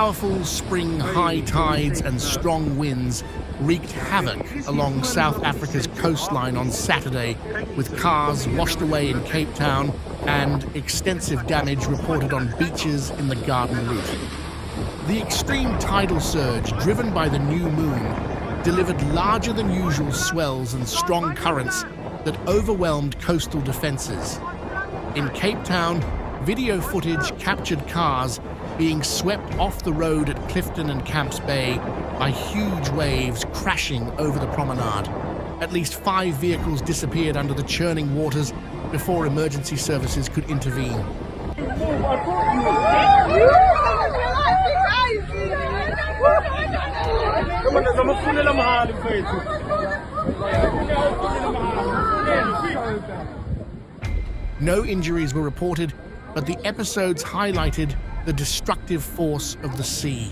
Powerful spring high tides and strong winds wreaked havoc along South Africa's coastline on Saturday, with cars washed away in Cape Town and extensive damage reported on beaches in the Garden route. The extreme tidal surge, driven by the new moon, delivered larger than usual swells and strong currents that overwhelmed coastal defenses. In Cape Town, video footage captured cars being swept off the road at Clifton and Camps Bay by huge waves crashing over the promenade. At least 5 vehicles disappeared under the churning waters before emergency services could intervene. No injuries were reported, but the episodes highlighted the destructive force of the sea.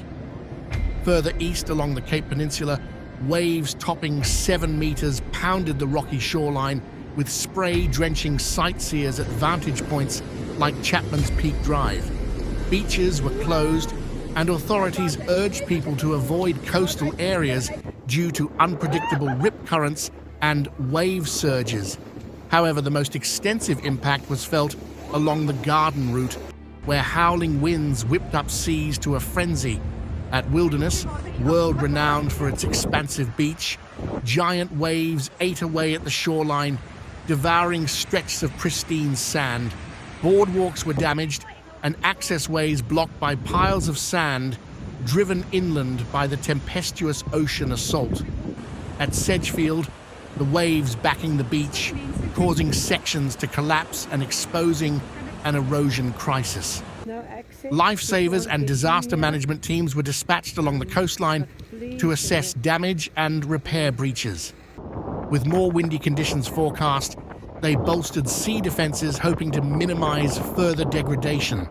Further east along the Cape Peninsula, waves topping 7 meters pounded the rocky shoreline, with spray drenching sightseers at vantage points like Chapman's Peak Drive. Beaches were closed, and authorities urged people to avoid coastal areas due to unpredictable rip currents and wave surges. However, the most extensive impact was felt along the Garden route, where howling winds whipped up seas to a frenzy. At Wilderness, world-renowned for its expansive beach, giant waves ate away at the shoreline, devouring stretches of pristine sand. Boardwalks were damaged, and access ways blocked by piles of sand, driven inland by the tempestuous ocean assault. At Sedgefield, the waves backing the beach, causing sections to collapse and exposing an erosion crisis. Lifesavers and disaster management teams were dispatched along the coastline to assess damage and repair breaches. With more windy conditions forecast, they bolstered sea defenses, hoping to minimize further degradation.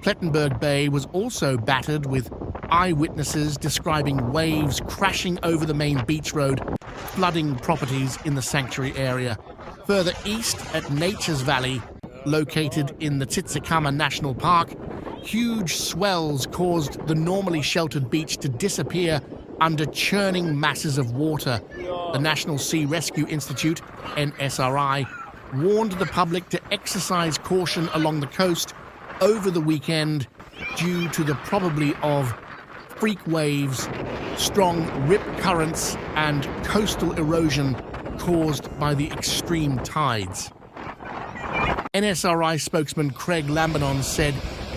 Plettenberg Bay was also battered, with eyewitnesses describing waves crashing over the main beach road, flooding properties in the sanctuary area. Further east at Nature's Valley, located in the Tsitsikamma National Park, huge swells caused the normally sheltered beach to disappear under churning masses of water. The National Sea Rescue Institute, NSRI, warned the public to exercise caution along the coast over the weekend due to the probability of freak waves, strong rip currents, and coastal erosion caused by the extreme tides. NSRI spokesman Craig Lambernon said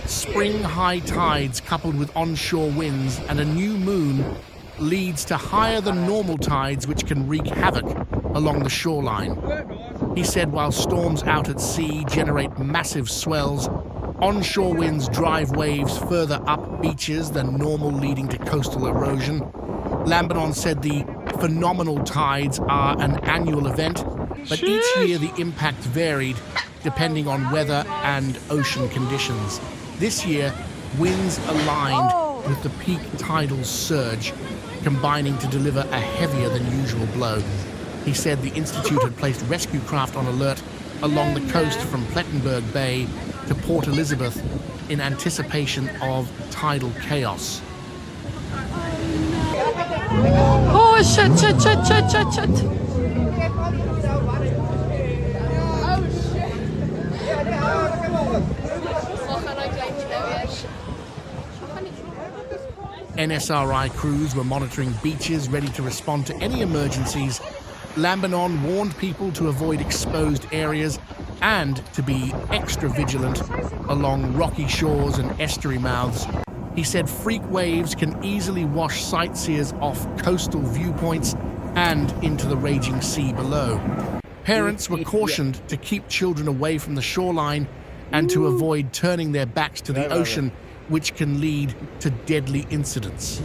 spring high tides coupled with onshore winds and a new moon leads to higher than normal tides, which can wreak havoc along the shoreline. He said while storms out at sea generate massive swells, onshore winds drive waves further up beaches than normal, leading to coastal erosion. Lambernon said the phenomenal tides are an annual event, but each year the impact varied depending on weather and ocean conditions. This year, winds aligned with the peak tidal surge, combining to deliver a heavier than usual blow. He said the Institute had placed rescue craft on alert along the coast from Plettenberg Bay to Port Elizabeth in anticipation of tidal chaos. Oh, shit. NSRI crews were monitoring beaches, ready to respond to any emergencies. Lambernon warned people to avoid exposed areas and to be extra vigilant along rocky shores and estuary mouths. He said freak waves can easily wash sightseers off coastal viewpoints and into the raging sea below. Parents were cautioned to keep children away from the shoreline and to avoid turning their backs to the ocean, which can lead to deadly incidents.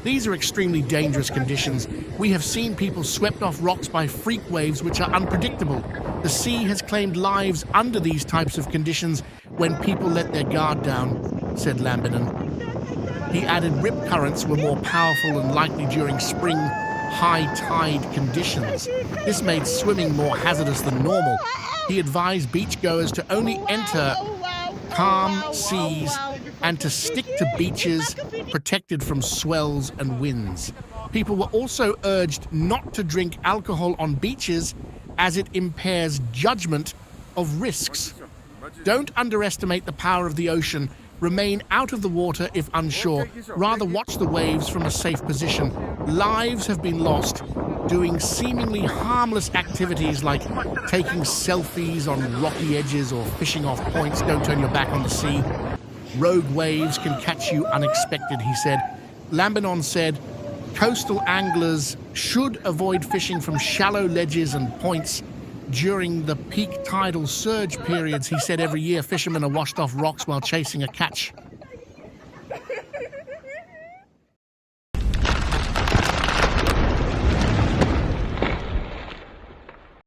These are extremely dangerous conditions. We have seen people swept off rocks by freak waves which are unpredictable. The sea has claimed lives under these types of conditions when people let their guard down, said Lambernon. He added rip currents were more powerful and likely during spring high tide conditions. This made swimming more hazardous than normal. He advised beachgoers to only enter calm seas and to stick to beaches protected from swells and winds. People were also urged not to drink alcohol on beaches as it impairs judgment of risks. Don't underestimate the power of the ocean. Remain out of the water if unsure. Rather watch the waves from a safe position. Lives have been lost doing seemingly harmless activities like taking selfies on rocky edges or fishing off points. Don't turn your back on the sea. Rogue waves can catch you unexpected, he said. Lambinon said, coastal anglers should avoid fishing from shallow ledges and points during the peak tidal surge periods. He said every year fishermen are washed off rocks while chasing a catch.